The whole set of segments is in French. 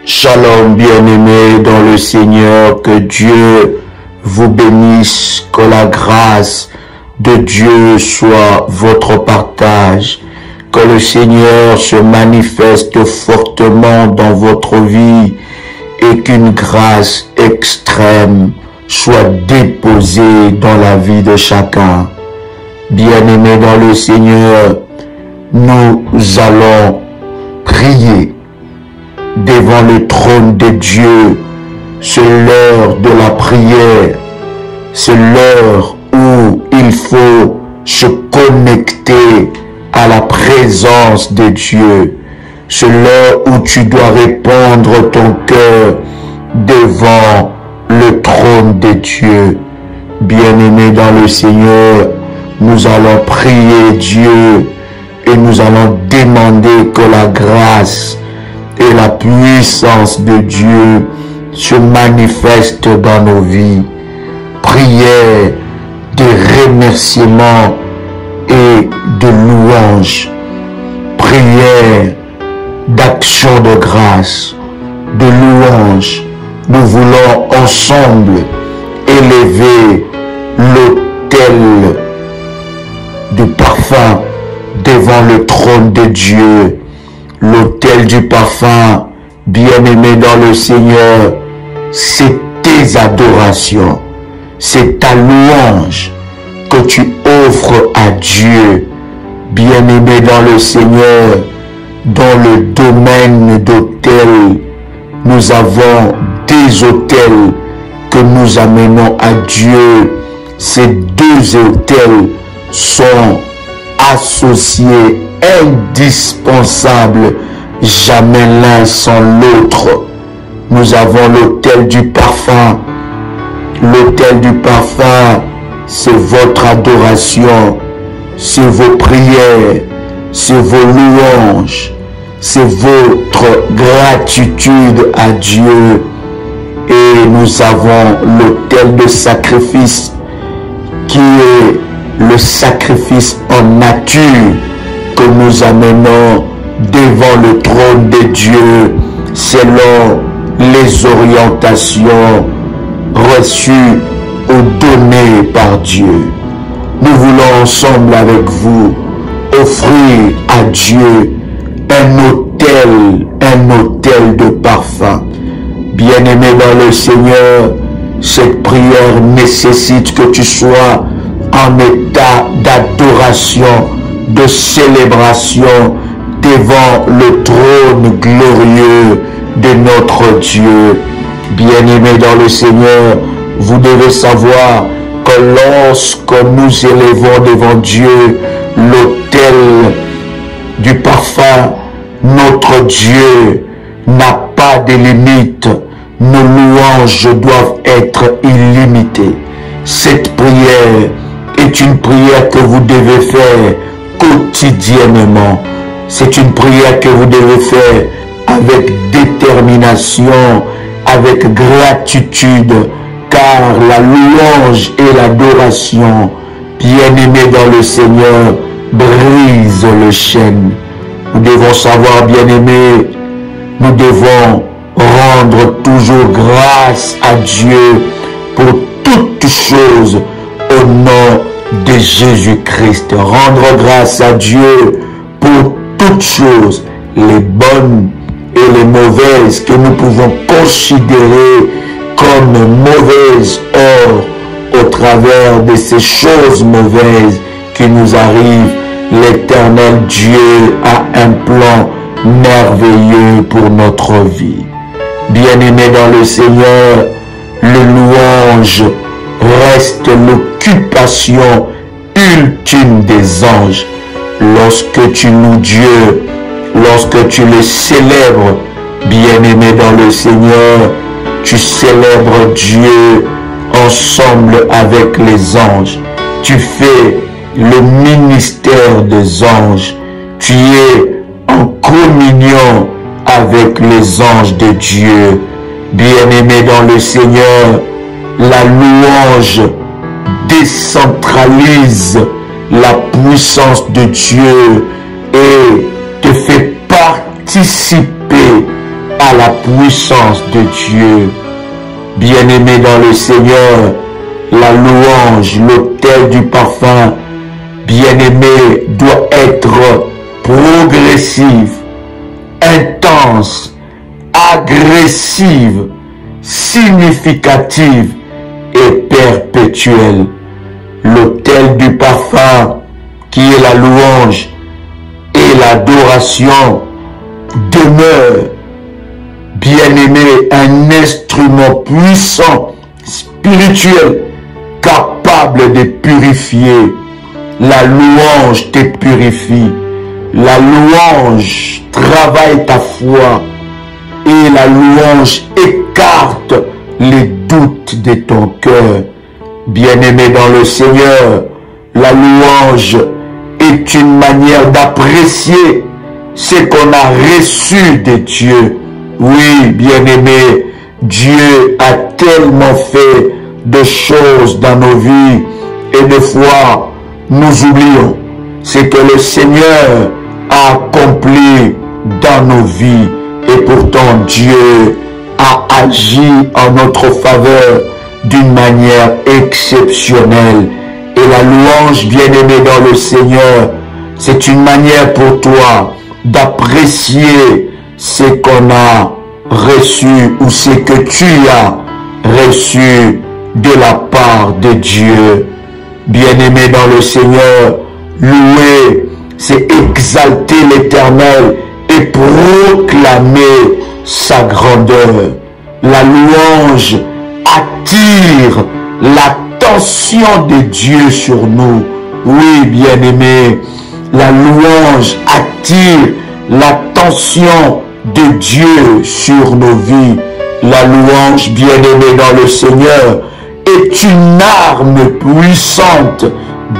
Shalom bien-aimés dans le Seigneur, que Dieu vous bénisse, que la grâce de Dieu soit votre partage, que le Seigneur se manifeste fortement dans votre vie et qu'une grâce extrême soit déposée dans la vie de chacun. Bien-aimés dans le Seigneur, nous allons prier devant le trône de Dieu. C'est l'heure de la prière. C'est l'heure où il faut se connecter à la présence de Dieu. C'est l'heure où tu dois répandre ton cœur devant le trône de Dieu. Bien-aimés dans le Seigneur, nous allons prier Dieu et nous allons demander que la grâce et la puissance de Dieu se manifeste dans nos vies. Prière de remerciement et de louange. Prière d'action de grâce, de louange. Nous voulons ensemble élever l'autel du parfum devant le trône de Dieu. L'autel du parfum, bien-aimé dans le Seigneur, c'est tes adorations, c'est ta louange que tu offres à Dieu. Bien-aimé dans le Seigneur, dans le domaine d'autel, nous avons des autels que nous amenons à Dieu. Ces deux autels sont associés, indispensables, jamais l'un sans l'autre. Nous avons l'autel du parfum. L'autel du parfum, c'est votre adoration, c'est vos prières, c'est vos louanges, c'est votre gratitude à Dieu. Et nous avons l'autel de sacrifice qui est le sacrifice en nature que nous amenons devant le trône de Dieu selon les orientations reçues ou données par Dieu. Nous voulons ensemble avec vous offrir à Dieu un autel de parfum. Bien-aimé dans le Seigneur, cette prière nécessite que tu sois en état d'adoration, de célébration devant le trône glorieux de notre Dieu. Bien-aimés dans le Seigneur, vous devez savoir que lorsque nous élevons devant Dieu l'autel du parfum, notre Dieu n'a pas de limite. Nos louanges doivent être illimitées. Cette prière est une prière que vous devez faire quotidiennement. C'est une prière que vous devez faire avec détermination, avec gratitude, car la louange et l'adoration, bien-aimés dans le Seigneur, brise le chêne. Nous devons savoir, bien-aimés, nous devons rendre toujours grâce à Dieu pour toutes choses au nom de Jésus-Christ. Rendre grâce à Dieu pour toutes choses, les bonnes et les mauvaises que nous pouvons considérer comme mauvaises. Or, au travers de ces choses mauvaises qui nous arrivent, l'Éternel Dieu a un plan merveilleux pour notre vie. Bien-aimés dans le Seigneur, le louange reste l'occupation ultime des anges. Lorsque tu loues Dieu, lorsque tu le célèbres, bien-aimé dans le Seigneur, tu célèbres Dieu ensemble avec les anges. Tu fais le ministère des anges. Tu es en communion avec les anges de Dieu. Bien-aimé dans le Seigneur, la louange décentralise la puissance de Dieu et te fait participer à la puissance de Dieu. Bien-aimé dans le Seigneur, la louange, l'autel du parfum, bien-aimé, doit être progressive, intense, agressive, significative et perpétuelle. L'autel du parfum, qui est la louange et l'adoration, demeure, bien-aimé, un instrument puissant, spirituel, capable de purifier. La louange te purifie. La louange travaille ta foi. Et la louange écarte les doutes de ton cœur. Bien-aimé dans le Seigneur, la louange est une manière d'apprécier ce qu'on a reçu de Dieu. Oui, bien-aimé, Dieu a tellement fait de choses dans nos vies et des fois, nous oublions ce que le Seigneur a accompli dans nos vies. Et pourtant, Dieu a agi en notre faveur d'une manière exceptionnelle. Et la louange, bien-aimée dans le Seigneur, c'est une manière pour toi d'apprécier ce qu'on a reçu ou ce que tu as reçu de la part de Dieu. Bien-aimé dans le Seigneur, louer, c'est exalter l'Éternel et proclamer sa grandeur. La louange attire l'attention de Dieu sur nous. Oui, bien-aimé, la louange attire l'attention de Dieu sur nos vies. La louange, bien-aimé dans le Seigneur, est une arme puissante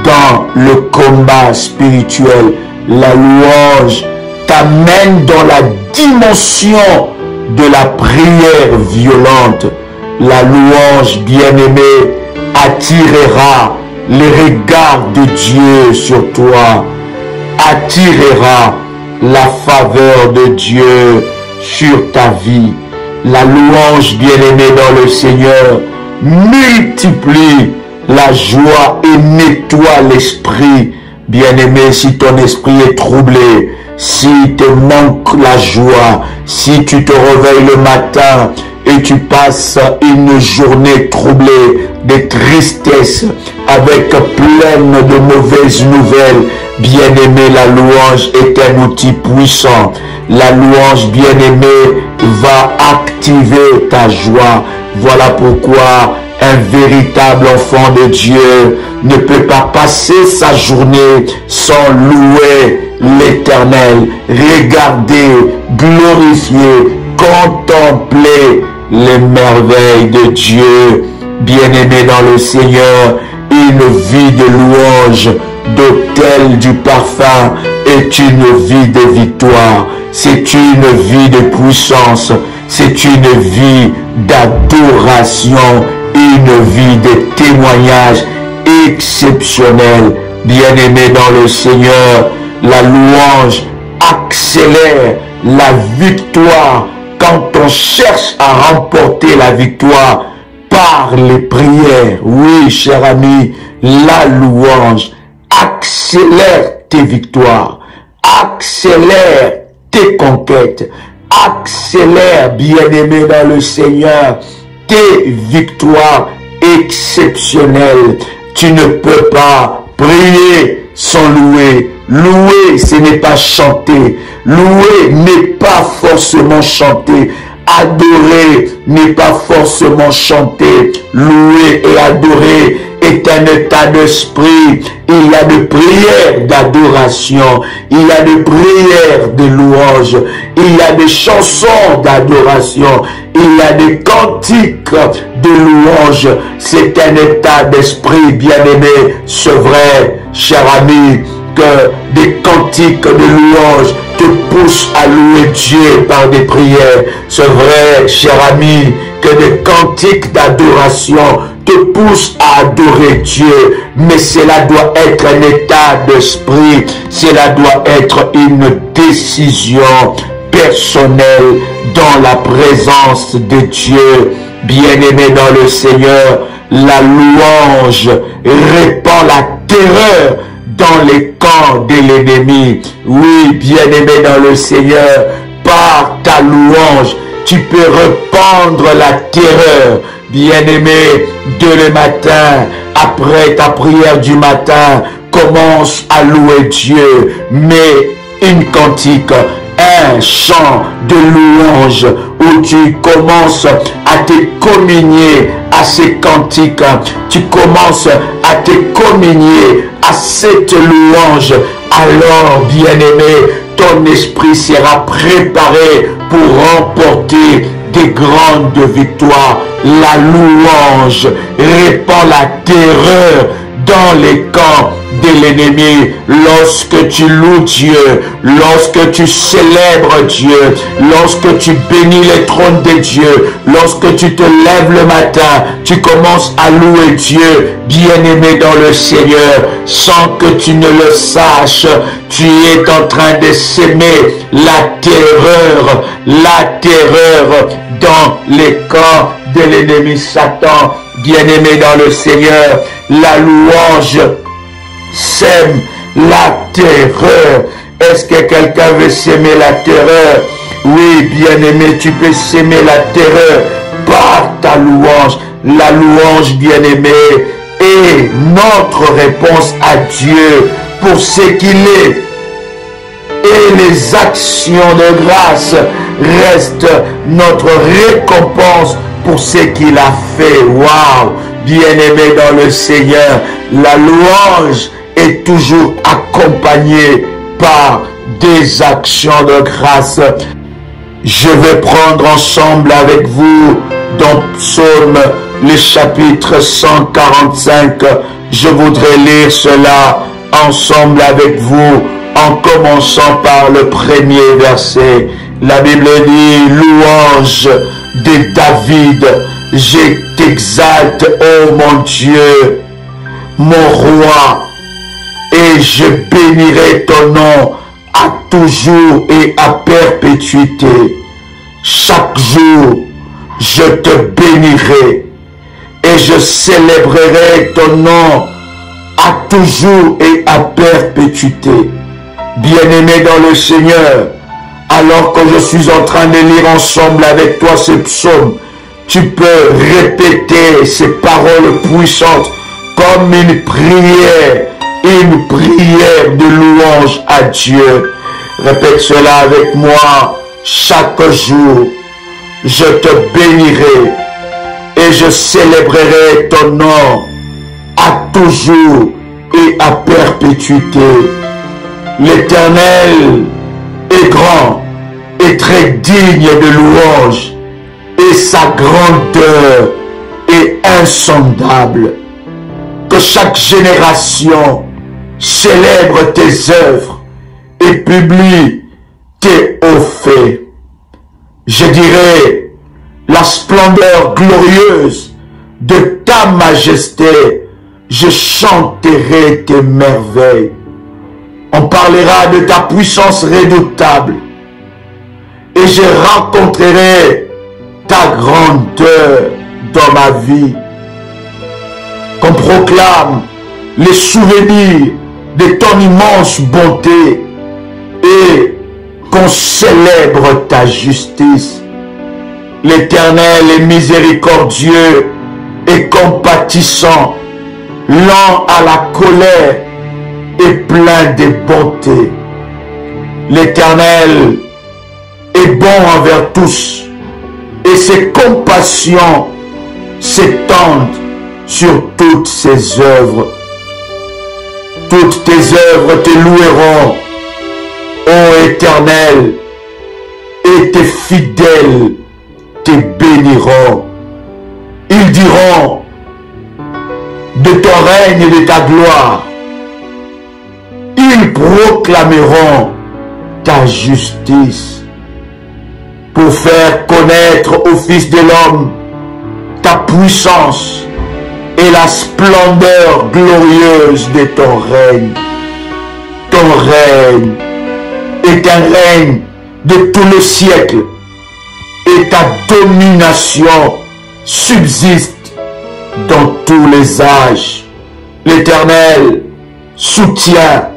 dans le combat spirituel. La louange t'amène dans la dimension de la prière violente. La louange, bien-aimée, attirera les regards de Dieu sur toi, attirera la faveur de Dieu sur ta vie. La louange, bien-aimée dans le Seigneur, multiplie la joie et nettoie l'esprit. Bien-aimé, si ton esprit est troublé, si te manque la joie, si tu te réveilles le matin et tu passes une journée troublée de tristesse, avec pleine de mauvaises nouvelles, bien-aimé, la louange est un outil puissant. La louange, bien-aimé, va activer ta joie. Voilà pourquoi un véritable enfant de Dieu ne peut pas passer sa journée sans louer l'Éternel, regarder, glorifier, contempler les merveilles de Dieu. Bien-aimé dans le Seigneur, une vie de louange, d'autel du parfum est une vie de victoire. C'est une vie de puissance, c'est une vie d'adoration, une vie de témoignage exceptionnel. Bien-aimé dans le Seigneur, la louange accélère la victoire quand on cherche à remporter la victoire par les prières. Oui, cher ami, la louange accélère tes victoires, accélère tes conquêtes, accélère, bien-aimé dans le Seigneur, tes victoires exceptionnelles. Tu ne peux pas prier sans louer. Louer, ce n'est pas chanter. Louer n'est pas forcément chanter. Adorer n'est pas forcément chanter. Louer et adorer est un état d'esprit. Il y a des prières d'adoration, il y a des prières de louange, il y a des chansons d'adoration, il y a des cantiques de louange. C'est un état d'esprit, bien-aimé. C'est vrai, cher ami, que des cantiques de louange te poussent à louer Dieu par des prières. C'est vrai, cher ami, que des cantiques d'adoration te poussent à adorer Dieu, mais cela doit être un état d'esprit, cela doit être une décision personnel dans la présence de Dieu. Bien-aimé dans le Seigneur, la louange répand la terreur dans les camps de l'ennemi. Oui, bien-aimé dans le Seigneur, par ta louange, tu peux répandre la terreur. Bien-aimé, dès le matin, après ta prière du matin, commence à louer Dieu. Mets une cantique, un chant de louange où tu commences à te communier à ces cantiques. Tu commences à te communier à cette louange. Alors, bien-aimé, ton esprit sera préparé pour remporter des grandes victoires. La louange répand la terreur dans les camps de l'ennemi. Lorsque tu loues Dieu, lorsque tu célèbres Dieu, lorsque tu bénis les trônes de Dieu, lorsque tu te lèves le matin, tu commences à louer Dieu, bien-aimé dans le Seigneur, sans que tu ne le saches, tu es en train de s'aimer la terreur dans les camps de l'ennemi Satan. Bien-aimé dans le Seigneur, la louange sème la terreur. Est-ce que quelqu'un veut s'aimer la terreur? Oui, bien-aimé, tu peux s'aimer la terreur par ta louange. La louange, bien-aimé, est notre réponse à Dieu pour ce qu'il est. Et les actions de grâce restent notre récompense pour ce qu'il a fait. Waouh! Bien-aimé dans le Seigneur, la louange est toujours accompagnée par des actions de grâce. Je vais prendre ensemble avec vous dans Psaume, le chapitre 145. Je voudrais lire cela ensemble avec vous en commençant par le premier verset. La Bible dit: louange de David, je t'exalte, ô mon Dieu, mon roi, et je bénirai ton nom à toujours et à perpétuité. Chaque jour, je te bénirai et je célébrerai ton nom à toujours et à perpétuité. Bien-aimé dans le Seigneur, alors que je suis en train de lire ensemble avec toi ce psaume, tu peux répéter ces paroles puissantes comme une prière de louange à Dieu. Répète cela avec moi. Chaque jour, je te bénirai et je célébrerai ton nom à toujours et à perpétuité. L'Éternel est grand et très digne de louange, et sa grandeur est insondable. Que chaque génération célèbre tes œuvres et publie tes hauts faits. Je dirai la splendeur glorieuse de ta majesté, je chanterai tes merveilles. On parlera de ta puissance redoutable et je rencontrerai ta grandeur dans ma vie. Qu'on proclame les souvenirs de ton immense bonté et qu'on célèbre ta justice. L'Éternel est miséricordieux et compatissant, lent à la colère et plein de bonté. L'Éternel est bon envers tous et ses compassions s'étendent sur toutes ses œuvres. Toutes tes œuvres te loueront, ô Éternel, et tes fidèles te béniront. Ils diront de ton règne et de ta gloire. Ils proclameront ta justice pour faire connaître au Fils de l'homme ta puissance et la splendeur glorieuse de ton règne. Ton règne est un règne de tout le siècle, et ta domination subsiste dans tous les âges. L'Éternel soutient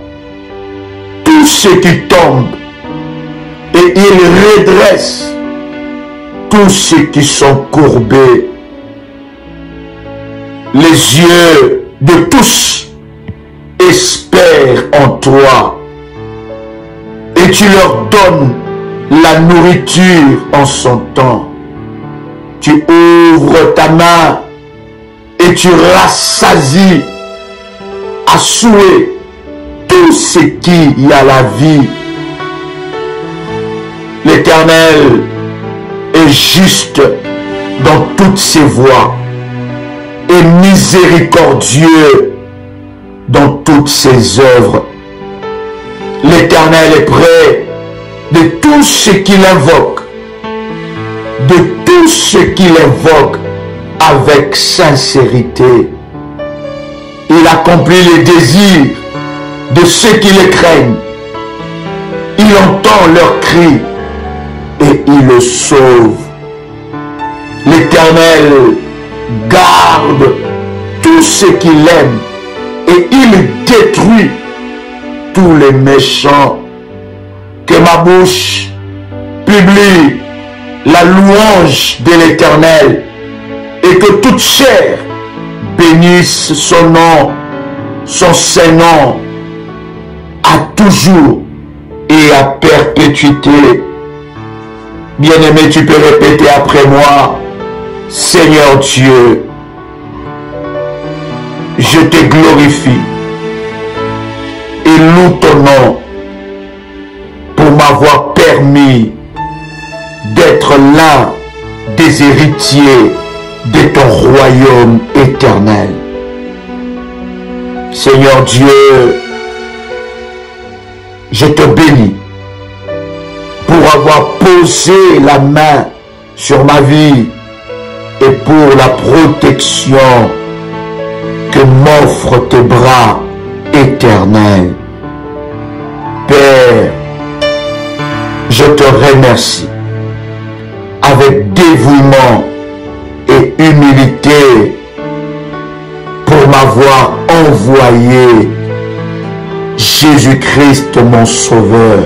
tous ceux qui tombent et il redresse tous ceux qui sont courbés. Les yeux de tous espèrent en toi et tu leur donnes la nourriture en son temps. Tu ouvres ta main et tu rassasies à souhait tout ce qui y a la vie. L'Éternel est juste dans toutes ses voies et miséricordieux dans toutes ses œuvres. L'Éternel est près de tous ceux qui l'invoquent, de tous ceux qui l'invoquent avec sincérité. Il accomplit les désirs de ceux qui le craignent. Il entend leurs cris et il le sauve. L'Éternel garde tous ceux qui l'aiment et il détruit tous les méchants. Que ma bouche publie la louange de l'Éternel et que toute chair bénisse son nom, son Saint-Nom, à toujours et à perpétuité. Bien-aimé, tu peux répéter après moi: Seigneur Dieu, je te glorifie et loue ton nom pour m'avoir permis d'être l'un des héritiers de ton royaume éternel. Seigneur Dieu, je te bénis pour avoir posé la main sur ma vie et pour la protection que m'offrent tes bras éternels. Père, je te remercie avec dévouement et humilité pour m'avoir envoyé Jésus-Christ mon Sauveur.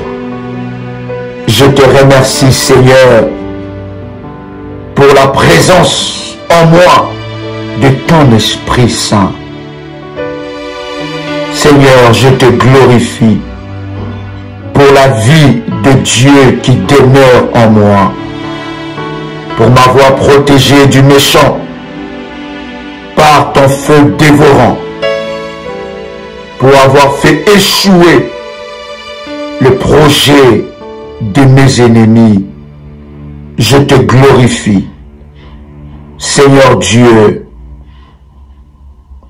Je te remercie, Seigneur, pour la présence en moi de ton Esprit Saint. Seigneur, je te glorifie pour la vie de Dieu qui demeure en moi, pour m'avoir protégé du méchant par ton feu dévorant, pour avoir fait échouer le projet de mes ennemis. Je te glorifie, Seigneur Dieu,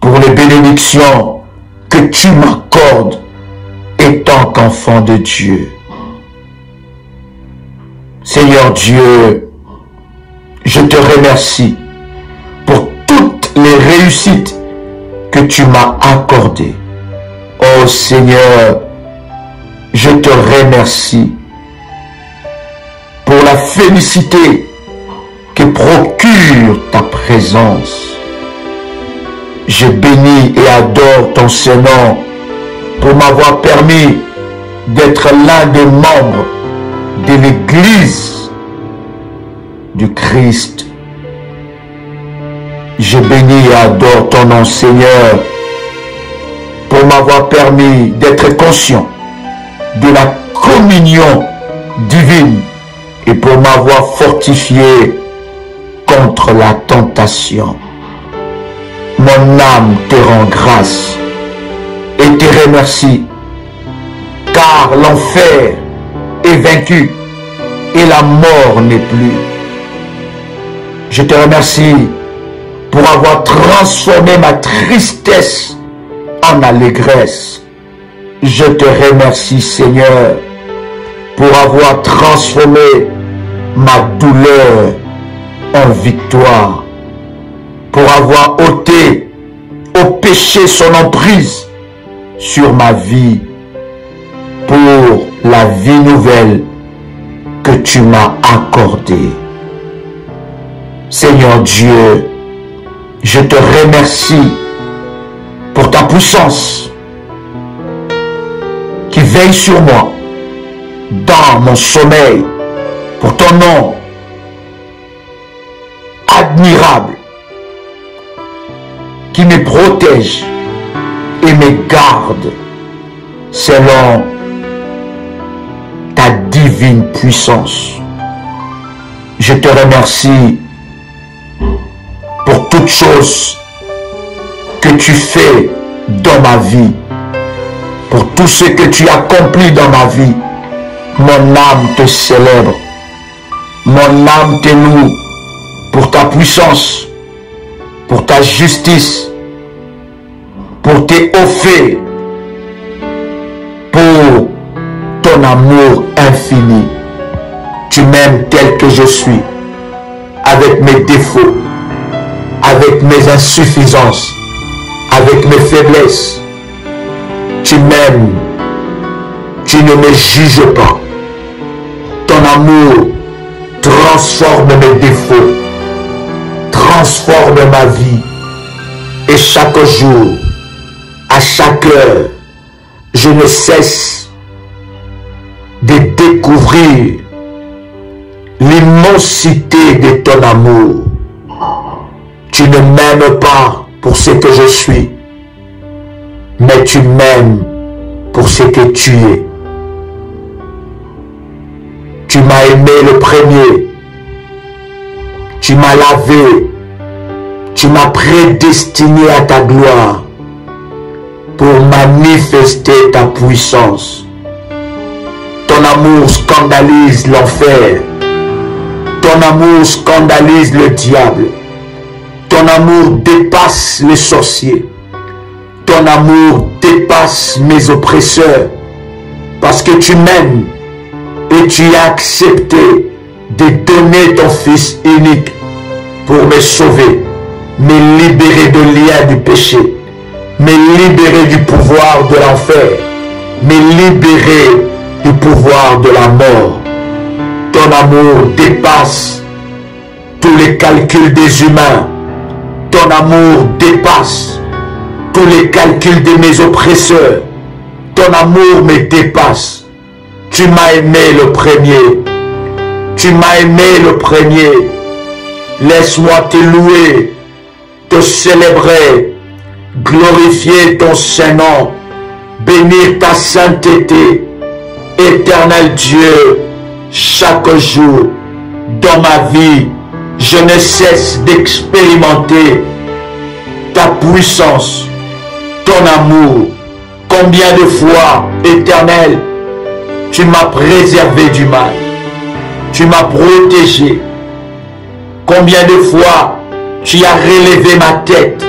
pour les bénédictions que tu m'accordes étant qu'enfant de Dieu. Seigneur Dieu, je te remercie pour toutes les réussites que tu m'as accordées. Oh Seigneur, je te remercie pour la félicité que procure ta présence. Je bénis et adore ton Saint-Nom pour m'avoir permis d'être l'un des membres de l'Église du Christ. Je bénis et adore ton nom, Seigneur, pour m'avoir permis d'être conscient de la communion divine et pour m'avoir fortifié contre la tentation. Mon âme te rend grâce et te remercie, car l'enfer est vaincu et la mort n'est plus. Je te remercie pour avoir transformé ma tristesse en allégresse. Je te remercie, Seigneur, pour avoir transformé ma douleur en victoire, pour avoir ôté au péché son emprise sur ma vie, pour la vie nouvelle tu m'as accordé. Seigneur Dieu, je te remercie pour ta puissance qui veille sur moi dans mon sommeil, pour ton nom admirable qui me protège et me garde selon ta divine puissance. Je te remercie pour toutes choses que tu fais dans ma vie, pour tout ce que tu accomplis dans ma vie. Mon âme te célèbre, mon âme te loue pour ta puissance, pour ta justice, pour tes hauts faits, pour ton amour infini. Tu m'aimes tel que je suis, avec mes défauts, avec mes insuffisances, avec mes faiblesses. Tu m'aimes, tu ne me juges pas. Ton amour transforme mes défauts, transforme ma vie. Et chaque jour, à chaque heure, je ne cesse de découvrir l'immensité de ton amour. Tu ne m'aimes pas pour ce que je suis, mais tu m'aimes pour ce que tu es. Tu m'as aimé le premier, tu m'as lavé, tu m'as prédestiné à ta gloire pour manifester ta puissance. Ton amour scandalise l'enfer, ton amour scandalise le diable, ton amour dépasse les sorciers, ton amour dépasse mes oppresseurs, parce que tu m'aimes et tu as accepté de donner ton Fils unique pour me sauver, me libérer de lien du péché, me libérer du pouvoir de l'enfer, me libérer du pouvoir de la mort. Ton amour dépasse tous les calculs des humains. Ton amour dépasse tous les calculs de mes oppresseurs. Ton amour me dépasse. Tu m'as aimé le premier. Tu m'as aimé le premier. Laisse-moi te louer, te célébrer, glorifier ton Saint-Nom, bénir ta sainteté. Éternel Dieu, chaque jour dans ma vie, je ne cesse d'expérimenter ta puissance, ton amour. Combien de fois, Éternel, tu m'as préservé du mal, tu m'as protégé. Combien de fois tu as relevé ma tête,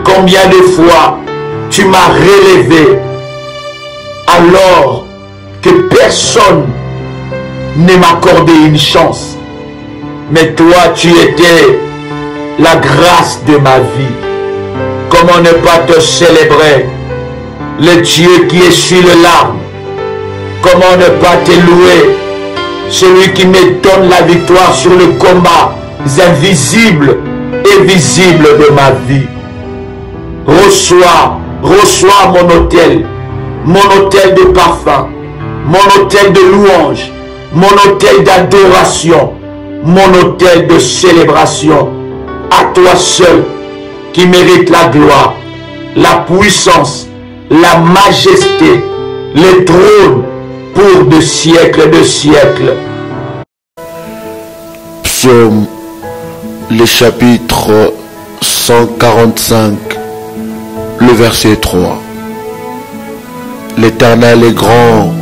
combien de fois tu m'as relevé alors que personne ne m'accordait une chance. Mais toi, tu étais la grâce de ma vie. Comment ne pas te célébrer, le Dieu qui essuie les larmes? Comment ne pas te louer, celui qui me donne la victoire sur les combats invisibles et visibles de ma vie? Reçois mon autel de parfum, mon autel de louange, mon autel d'adoration, mon autel de célébration. À toi seul qui mérite la gloire, la puissance, la majesté, le trône pour de siècles et de siècles. Psaume, le chapitre 145, le verset 3. L'Éternel est grand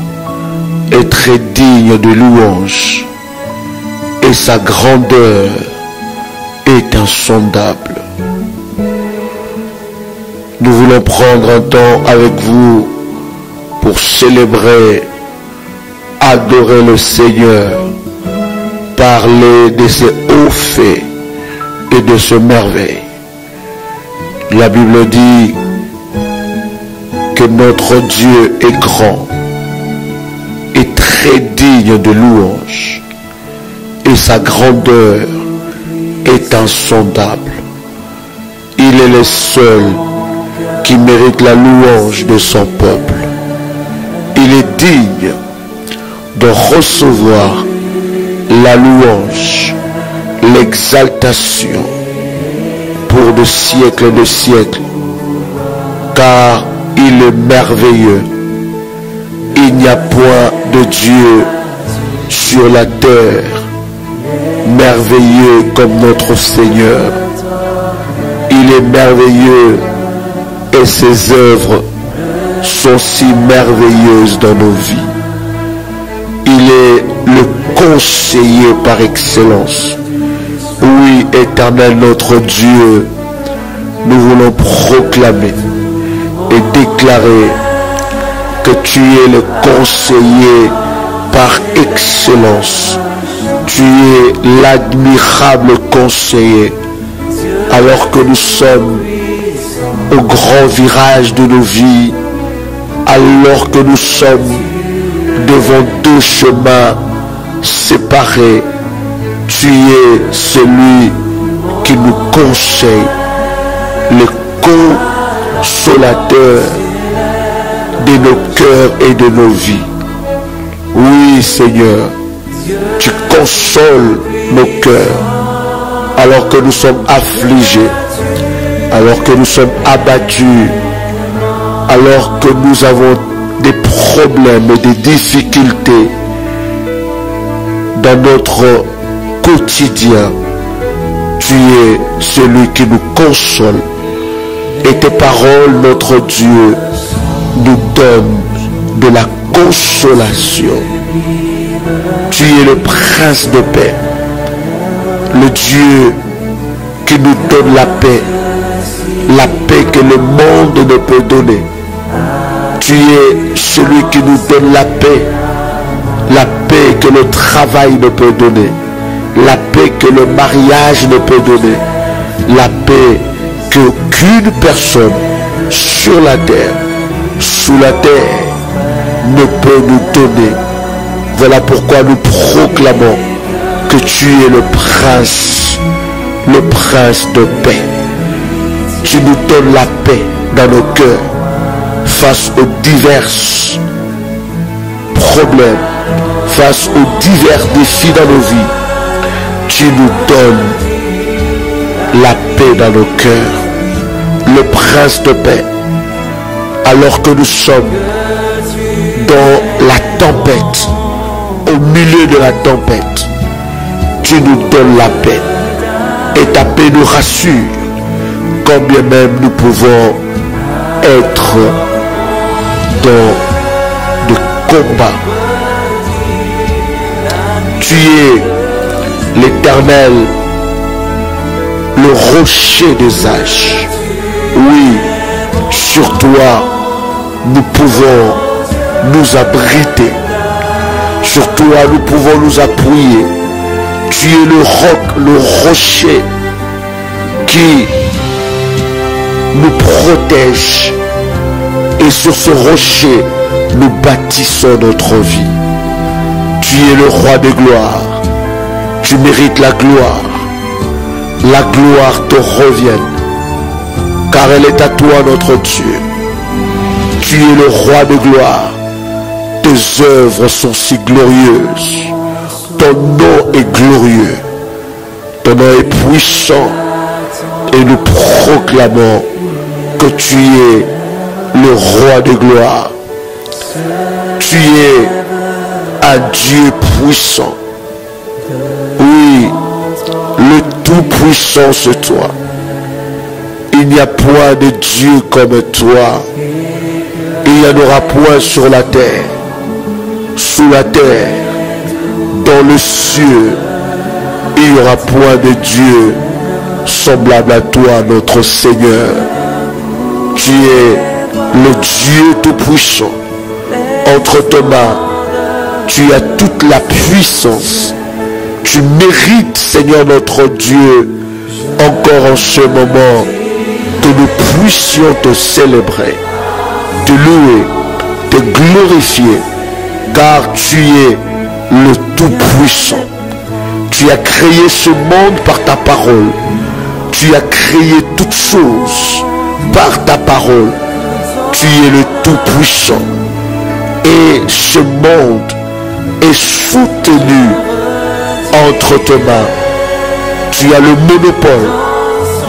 et très digne de louange, et sa grandeur est insondable. Nous voulons prendre un temps avec vous pour célébrer, adorer le Seigneur, parler de ses hauts faits et de ses merveilles. La Bible dit que notre Dieu est grand et très digne de louange, et sa grandeur est insondable. Il est le seul qui mérite la louange de son peuple. Il est digne de recevoir la louange, l'exaltation pour de siècles et de siècles, car il est merveilleux. Il n'y a point de Dieu sur la terre merveilleux comme notre Seigneur. Il est merveilleux et ses œuvres sont si merveilleuses dans nos vies. Il est le conseiller par excellence. Oui, Éternel notre Dieu, nous voulons proclamer et déclarer que tu es le conseiller par excellence. Tu es l'admirable conseiller. Alors que nous sommes au grand virage de nos vies, alors que nous sommes devant deux chemins séparés, tu es celui qui nous conseille, le consolateur de nos cœurs et de nos vies. Oui, Seigneur, tu consoles nos cœurs alors que nous sommes affligés, alors que nous sommes abattus, alors que nous avons des problèmes et des difficultés dans notre quotidien. Tu es celui qui nous console et tes paroles, notre Dieu, nous donnent de la consolation. Tu es le prince de paix, le Dieu qui nous donne la paix que le monde ne peut donner. Tu es celui qui nous donne la paix que le travail ne peut donner, la paix que le mariage ne peut donner, la paix qu'aucune personne sur la terre, sous la terre, ne peut nous donner. Voilà pourquoi nous proclamons que tu es le prince de paix. Tu nous donnes la paix dans nos cœurs face aux divers problèmes, face aux divers défis dans nos vies. Tu nous donnes la paix dans nos cœurs, le prince de paix. Alors que nous sommes dans la tempête, au milieu de la tempête, tu nous donnes la paix. Et ta paix nous rassure, quand bien même nous pouvons être dans de combats. Tu es l'Éternel, le rocher des âges. Oui, sur toi, nous pouvons nous abriter. Sur toi, nous pouvons nous appuyer. Tu es le roc, le rocher qui nous protège. Et sur ce rocher, nous bâtissons notre vie. Tu es le roi de gloire. Tu mérites la gloire. La gloire te revienne, car elle est à toi, notre Dieu. Tu es le roi de gloire. Tes œuvres sont si glorieuses. Ton nom est glorieux. Ton nom est puissant. Et nous proclamons que tu es le roi de gloire. Tu es un Dieu puissant. Oui, le Tout-Puissant c'est toi. Il n'y a point de Dieu comme toi. Il n'y en aura point sur la terre, sous la terre, dans le ciel. Il n'y aura point de Dieu semblable à toi, notre Seigneur. Tu es le Dieu Tout-Puissant. Entre tes mains, tu as toute la puissance. Tu mérites, Seigneur notre Dieu, encore en ce moment, que nous puissions te célébrer, te louer, te glorifier, car tu es le Tout-Puissant. Tu as créé ce monde par ta parole. Tu as créé toutes choses par ta parole. Tu es le Tout-Puissant. Et ce monde est soutenu entre tes mains. Tu as le monopole.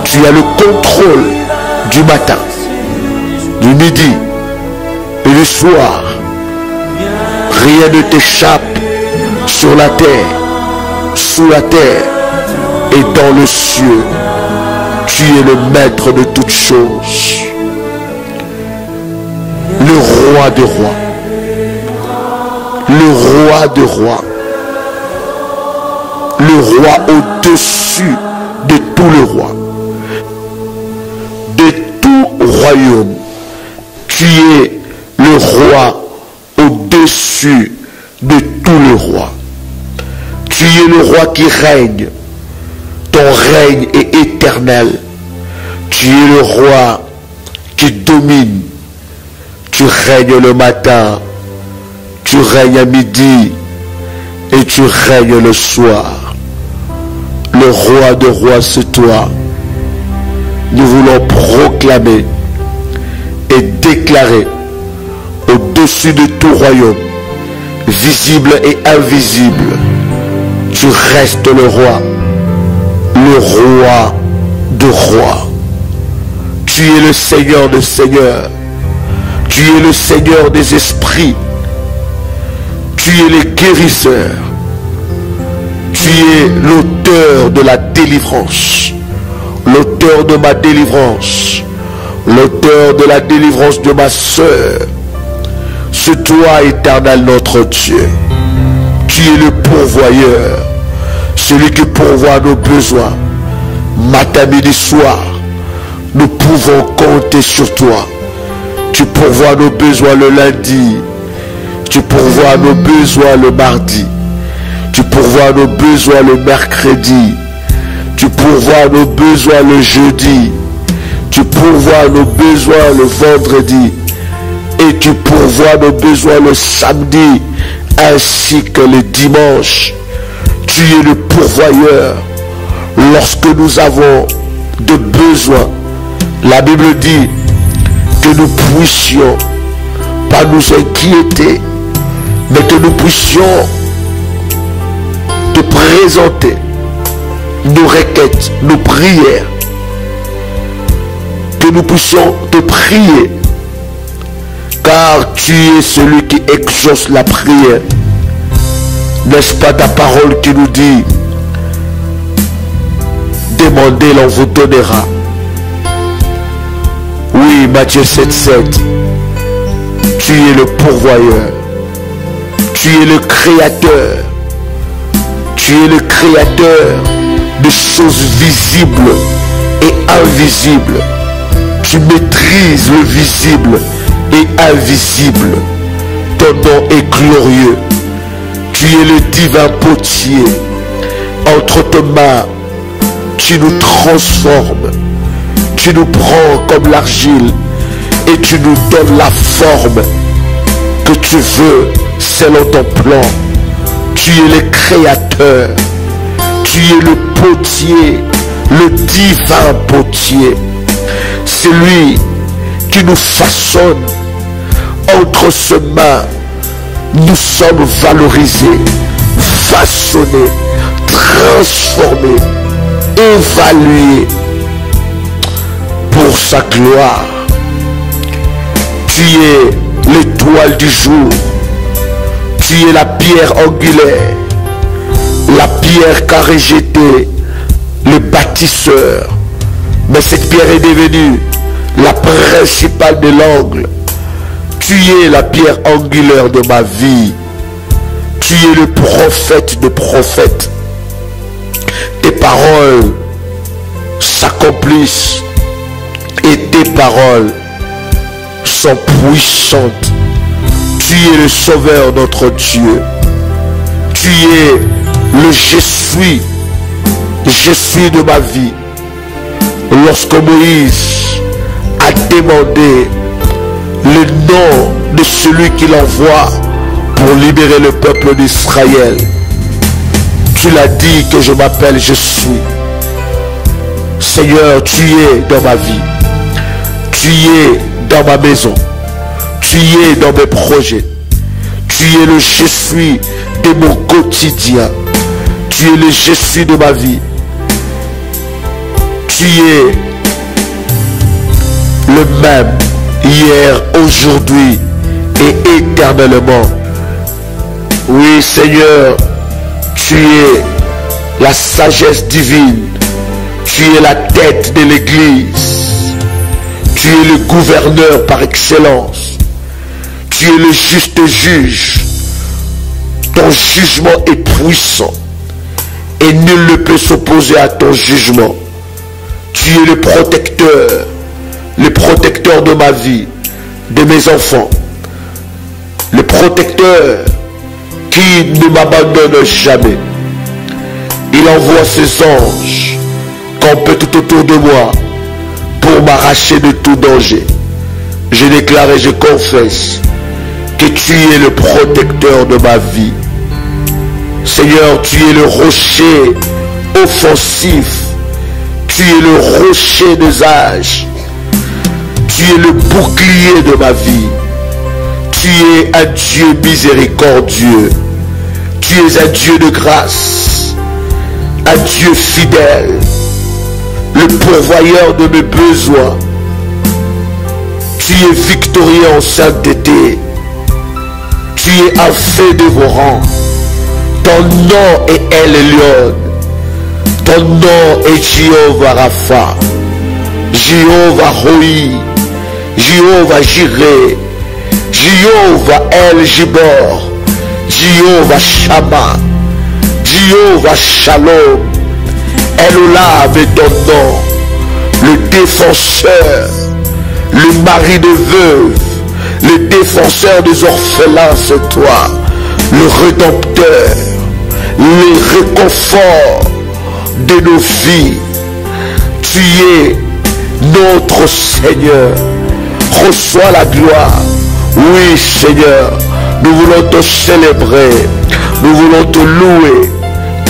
Tu as le contrôle du matin, du midi et du soir. Rien ne t'échappe sur la terre, sous la terre et dans le ciel. Tu es le maître de toutes choses. Le roi des rois. Le roi des rois. Le roi au-dessus de tous les rois. De tout royaume. Tu es le roi au-dessus de tous les rois. Tu es le roi qui règne. Ton règne est éternel. Tu es le roi qui domine. Tu règnes le matin. Tu règnes à midi. Et tu règnes le soir. Le roi de rois, c'est toi. Nous voulons proclamer et déclarer au-dessus de tout royaume, visible et invisible, tu restes le roi de rois. Tu es le Seigneur des seigneurs. Tu es le Seigneur des esprits. Tu es le guérisseur. Tu es l'auteur de la délivrance. L'auteur de ma délivrance. L'auteur de la délivrance de ma sœur. C'est toi, éternel, notre Dieu. Tu es le pourvoyeur. Celui qui pourvoit nos besoins. Matin, midi, soir. Nous pouvons compter sur toi. Tu pourvois nos besoins le lundi. Tu pourvois nos besoins le mardi. Tu pourvois nos besoins le mercredi. Tu pourvois nos besoins le jeudi. Tu pourvois nos besoins le vendredi. Et tu pourvois nos besoins le samedi ainsi que le dimanche. Tu es le pourvoyeur. Lorsque nous avons de besoins, la Bible dit que nous puissions pas nous inquiéter, mais que nous puissions te présenter nos requêtes, nos prières, que nous puissions te prier, car tu es celui qui exauce la prière. N'est-ce pas ta parole qui nous dit, demandez, l'on vous donnera. Oui, Matthieu 7,7. Tu es le pourvoyeur. Tu es le créateur. Tu es le créateur de choses visibles et invisibles. Tu maîtrises le visible et invisible. Ton nom est glorieux. Tu es le divin potier. Entre tes mains, tu nous transformes. Tu nous prends comme l'argile et tu nous donnes la forme que tu veux selon ton plan. Tu es le créateur. Tu es le potier, le divin potier. C'est lui qui nous façonne. Entre ses mains, nous sommes valorisés, façonnés, transformés, évalués pour sa gloire. Tu es l'étoile du jour. Tu es la pierre angulaire, la pierre qu'a rejetée le bâtisseur. Mais cette pierre est devenue la principale de l'angle. Tu es la pierre angulaire de ma vie. Tu es le prophète de prophètes. Tes paroles s'accomplissent et tes paroles sont puissantes. Tu es le sauveur, notre Dieu. Tu es le je suis de ma vie. Lorsque Moïse a demandé le nom de celui qu'il envoie pour libérer le peuple d'Israël, tu Tu l'as dit que je m'appelle je suis. Seigneur, tu es dans ma vie. Tu es dans ma maison. Tu es dans mes projets. Tu es le je suis de mon quotidien. Tu es le je suis de ma vie. Tu es le même hier, aujourd'hui et éternellement. Oui, Seigneur, tu es la sagesse divine. Tu es la tête de l'Église. Tu es le gouverneur par excellence. Tu es le juste juge. Ton jugement est puissant et nul ne peut s'opposer à ton jugement. Tu es le protecteur de ma vie, de mes enfants, le protecteur qui ne m'abandonne jamais. Il envoie ses anges campés tout autour de moi pour m'arracher de tout danger. Je déclare et je confesse que tu es le protecteur de ma vie. Seigneur, tu es le rocher offensif. Tu es le rocher des âges. Tu es le bouclier de ma vie. Tu es un Dieu miséricordieux. Tu es un Dieu de grâce. Un Dieu fidèle. Le pourvoyeur de mes besoins. Tu es victorieux en sainteté. Tu es un fait dévorant. Ton nom est El Elyon. Ton nom est Jéhovah Rapha. Jéhovah Roi. Jéhovah Jireh. Jéhovah El Gibor. Jéhovah Shammah. Jéhovah Shalom. Elolam est ton nom. Le défenseur. Le mari de veuve. Le défenseur des orphelins, c'est toi. Le rédempteur. Le réconfort de nos vies. Tu es notre Seigneur. Reçois la gloire. Oui, Seigneur, nous voulons te célébrer. Nous voulons te louer,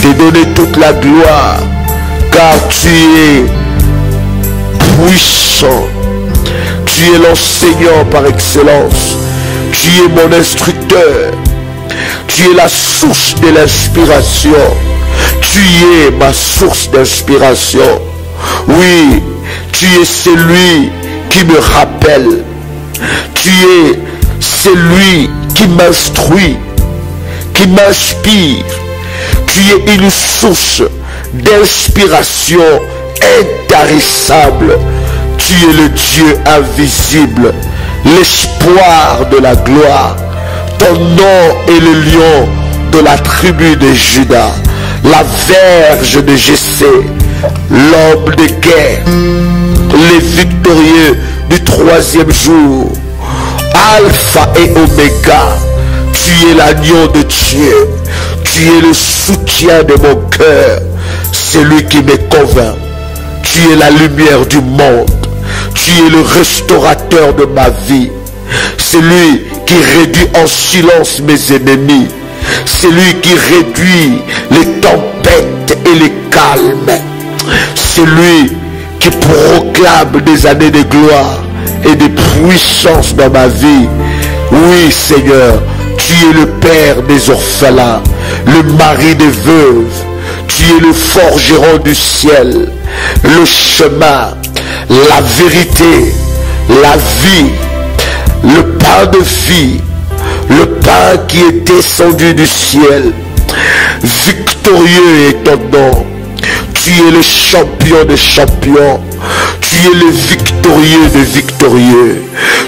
te donner toute la gloire, car tu es puissant. Tu es l'enseignant par excellence. Tu es mon instructeur. Tu es la source de l'inspiration. Tu es ma source d'inspiration. Oui, tu es celui qui me rappelle. Tu es celui qui m'instruit, qui m'inspire. Tu es une source d'inspiration intarissable. Tu es le Dieu invisible, l'espoir de la gloire. Ton nom est le lion de la tribu de Juda, la verge de Jessé, l'homme de guerre, les victorieux du troisième jour, Alpha et Oméga. Tu es l'agneau de Dieu, tu es le soutien de mon cœur, celui qui me convainc. Tu es la lumière du monde, tu es le restaurateur de ma vie, celui qui réduit en silence mes ennemis, celui qui réduit les tempêtes et les calmes, celui qui proclame des années de gloire et de puissance dans ma vie. Oui, Seigneur, tu es le père des orphelins, le mari des veuves, tu es le forgeron du ciel, le chemin, la vérité, la vie, le pain de vie, le pain qui est descendu du ciel. Victorieux est ton nom. Tu es le champion des champions. Tu es le victorieux des victorieux.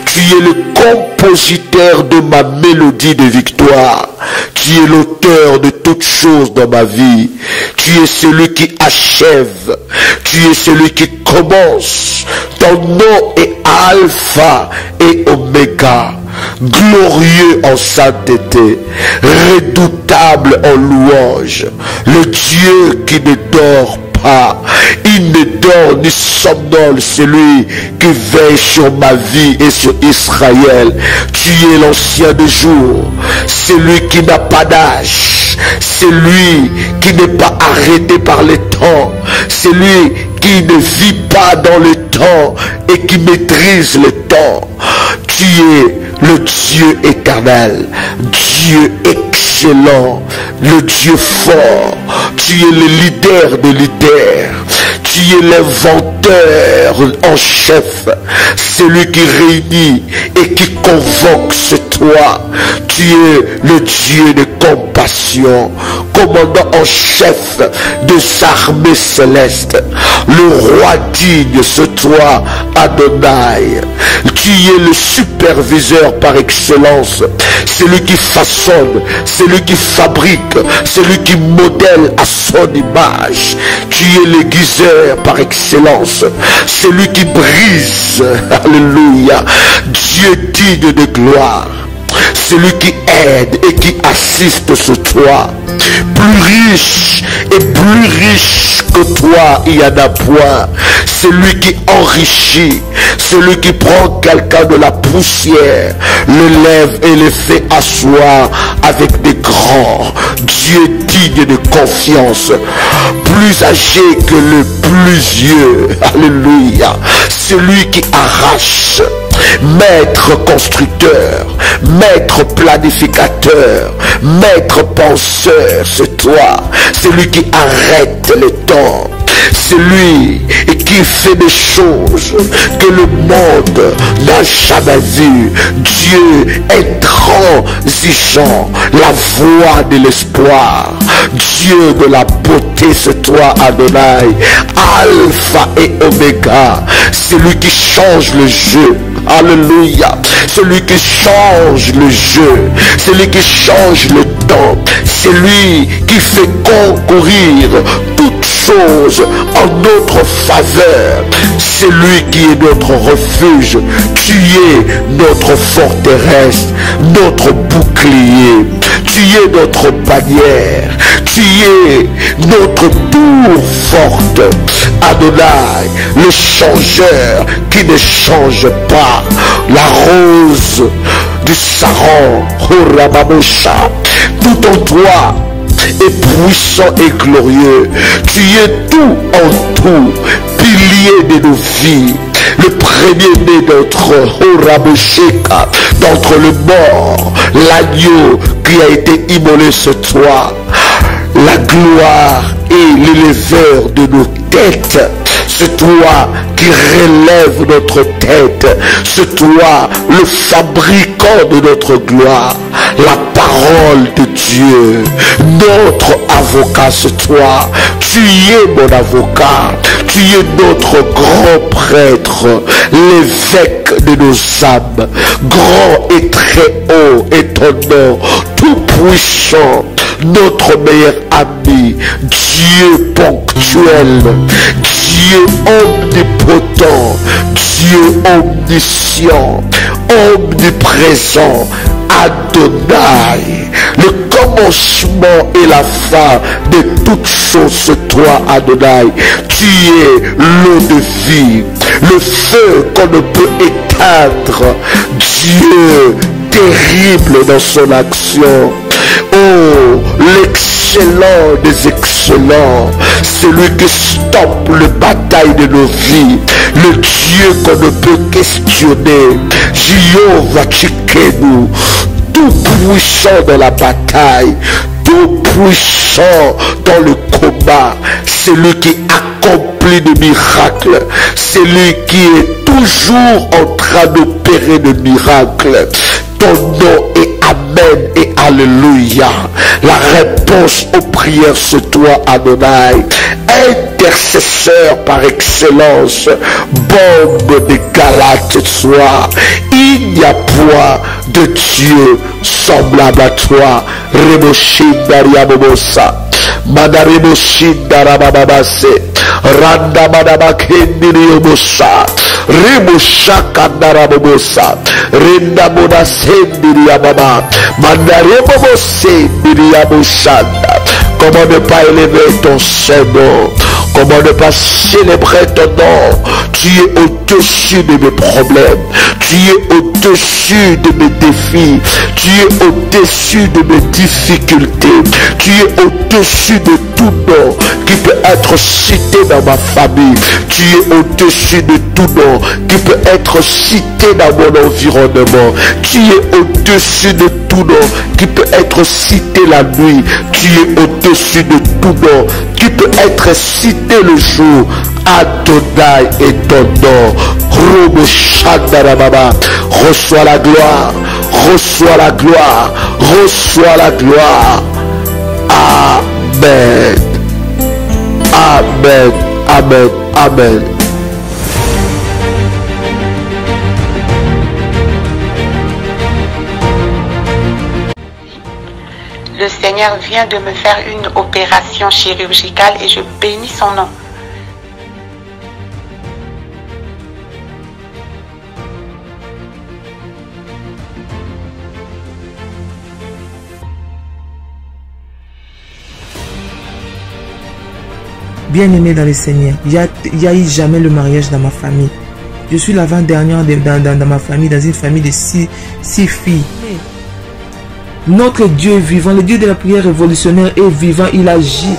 Tu es le compositeur de ma mélodie de victoire. Tu es l'auteur de toutes choses dans ma vie. Tu es celui qui achève. Tu es celui qui commence. Ton nom est Alpha et Oméga. Glorieux en sainteté, redoutable en louange, le Dieu qui ne dort pas, il ne dort ni somnole, celui qui veille sur ma vie et sur Israël. Tu es l'ancien des jours, celui qui n'a pas d'âge, C'est lui qui n'est pas arrêté par les temps. C'est lui qui ne vit pas dans le temps et qui maîtrise le temps. Tu es le Dieu éternel, Dieu excellent, le Dieu fort. Tu es le leader de leaders. Tu es l'inventeur en chef, celui qui réunit et qui convoque, c'est toi. Tu es le Dieu de compassion, commandant en chef des armées célestes. Le roi digne, c'est toi, Adonai. Tu es le superviseur par excellence, celui qui façonne, celui qui fabrique, celui qui modèle à son image. Tu es l'aiguiseur par excellence, celui qui brise, alléluia, Dieu digne de gloire, celui qui aide et qui assiste sur toi. Plus riche et plus riche que toi, il y en a point. Celui qui enrichit, celui qui prend quelqu'un de la poussière, le lève et le fait asseoir avec des grands. Dieu digne de confiance, plus âgé que le plus vieux, alléluia, celui qui arrache, maître constructeur, maître planificateur, maître penseur, c'est toi. Celui qui arrête le temps, celui qui fait des choses que le monde n'a jamais vues. Dieu est transigeant, la voix de l'espoir, Dieu de la beauté, c'est toi, Adonai, Alpha et Oméga, celui qui change le jeu. Alléluia, celui qui change le jeu, celui qui change le temps, celui qui fait concourir toutes choses en notre faveur, c'est lui qui est notre refuge. Tu es notre forteresse, notre bouclier, tu es notre bannière, tu es notre tour forte. Adonai, le changeur qui ne change pas, la rose du Saron, Horabamosha, tout en toi est puissant et glorieux. Tu es tout en tout, pilier de nos vies, le premier-né d'entre Horabosheka, d'entre le mort, l'agneau qui a été immolé sur toi, la gloire et l'éleveur de nos têtes. C'est toi qui relève notre tête. C'est toi le fabricant de notre gloire. La parole de Dieu, notre avocat, c'est toi. Tu es mon avocat. Tu es notre grand prêtre, l'évêque de nos âmes. Grand et très haut est ton nom, tout puissant, notre meilleur ami, Dieu ponctuel, Dieu omnipotent, Dieu omniscient, omniprésent, Adonai, le commencement et la fin de toutes choses, c'est toi, Adonai. Tu es l'eau de vie, le feu qu'on ne peut éteindre, Dieu terrible dans son action. Oh, l'excellent des excellents, celui qui stoppe le bataille de nos vies, le Dieu qu'on ne peut questionner, Jéhovah Tchikenu, tout puissant dans la bataille, tout puissant dans le combat, celui qui accomplit des miracles, celui qui est toujours en train d'opérer des miracles. Ton nom est Amen et Alléluia. La réponse aux prières, c'est toi, Adonai. Intercesseur par excellence, bombe de Galate, toi. Il n'y a point de Dieu semblable à toi. Reboshindaria Bobosa. Madariboshindarababase. Randa Madabakendiriyobosa. Reboshakanarabobosa. Renda Monasendiriyababa. Mandarebobosendiriyaboshanda. Comment ne pas élever ton Seigneur? Comment ne pas célébrer ton nom? Tu es au-dessus de mes problèmes. Tu es au-dessus de mes défis. Tu es au-dessus de mes difficultés. Tu es au-dessus de tout nom qui peut être cité dans ma famille. Tu es au-dessus de tout nom qui peut être cité dans mon environnement. Tu es au-dessus de tout nom qui peut être cité la nuit. Tu es au-dessus de tout nom qui peut être cité le jour. Adonai est ton nom. Reçois la gloire, reçois la gloire, reçois la gloire. Amen. Amen. Amen. Amen. Le Seigneur vient de me faire une opération chirurgicale et je bénis son nom. Bien-aimé dans le Seigneur, il n'y a eu jamais le mariage dans ma famille. Je suis l'avant-dernière dans ma famille, dans une famille de six filles. Notre Dieu est vivant, le Dieu de la prière révolutionnaire est vivant, il agit.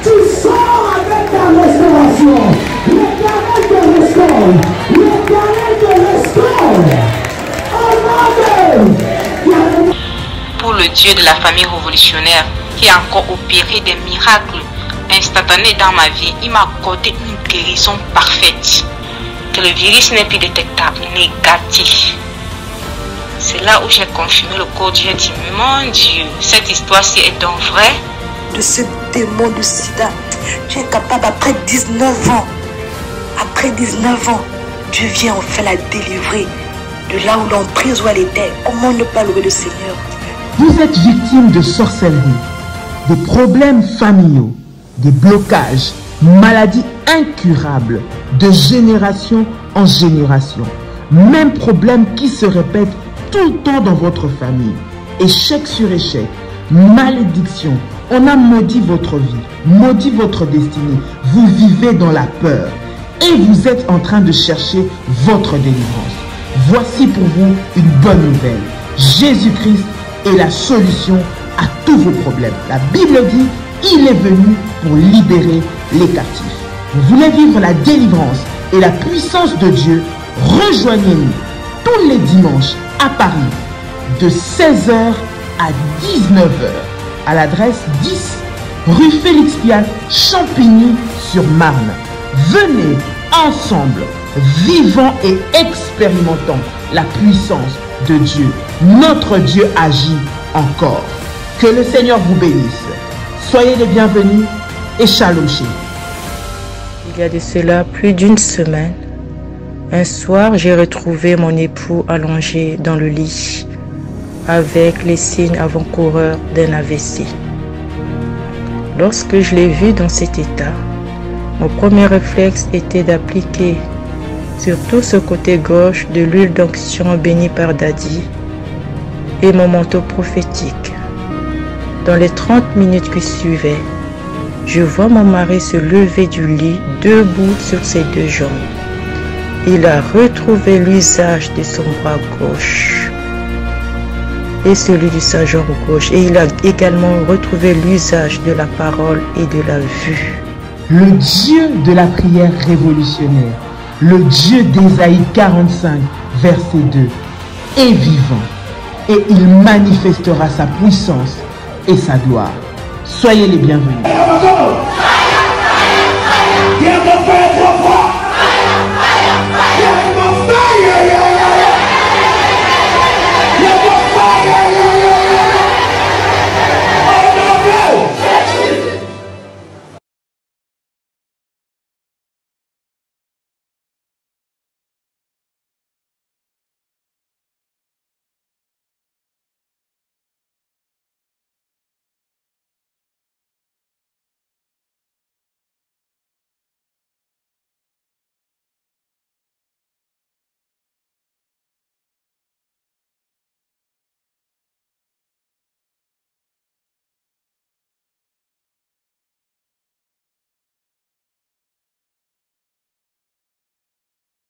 Tu sors avec ta restauration. L'Éternel te restaure. L'Éternel te restaure. Amen. Pour le Dieu de la famille révolutionnaire qui a encore opéré des miracles instantanés dans ma vie, il m'a accordé une guérison parfaite. Que le virus n'est plus détectable, négatif. C'est là où j'ai confirmé le corps. J'ai dit, mon Dieu, cette histoire-ci est donc vraie. De ce démon du sida, tu es capable après 19 ans. Après 19 ans, Dieu vient enfin la délivrer de là où l'emprise où elle était. Comment ne pas louer le Seigneur? Vous êtes victime de sorcellerie, des problèmes familiaux, des blocages, maladies incurables, de génération en génération. Même problème qui se répète tout le temps dans votre famille. Échec sur échec, malédiction. On a maudit votre vie, maudit votre destinée. Vous vivez dans la peur et vous êtes en train de chercher votre délivrance. Voici pour vous une bonne nouvelle. Jésus-Christ est la solution à tous vos problèmes. La Bible dit, il est venu pour libérer les captifs. Vous voulez vivre la délivrance et la puissance de Dieu? Rejoignez-nous tous les dimanches à Paris de 16h à 19h à l'adresse 10 rue Félix Piat, Champigny-sur-Marne. Venez ensemble, vivons et expérimentons la puissance de Dieu. Notre Dieu agit encore. Que le Seigneur vous bénisse. Soyez les bienvenus et shalom chez vous. Il y a de cela plus d'une semaine, un soir, j'ai retrouvé mon époux allongé dans le lit avec les signes avant-coureurs d'un AVC. Lorsque je l'ai vu dans cet état, mon premier réflexe était d'appliquer sur tout ce côté gauche de l'huile d'onction bénie par Daddy et mon manteau prophétique. Dans les 30 minutes qui suivaient, je vois mon mari se lever du lit debout sur ses deux jambes. Il a retrouvé l'usage de son bras gauche et celui de sa jambe gauche. Et il a également retrouvé l'usage de la parole et de la vue. Le Dieu de la prière révolutionnaire, le Dieu d'Ésaïe 45, verset 2, est vivant et il manifestera sa puissance et sa gloire. Soyez les bienvenus.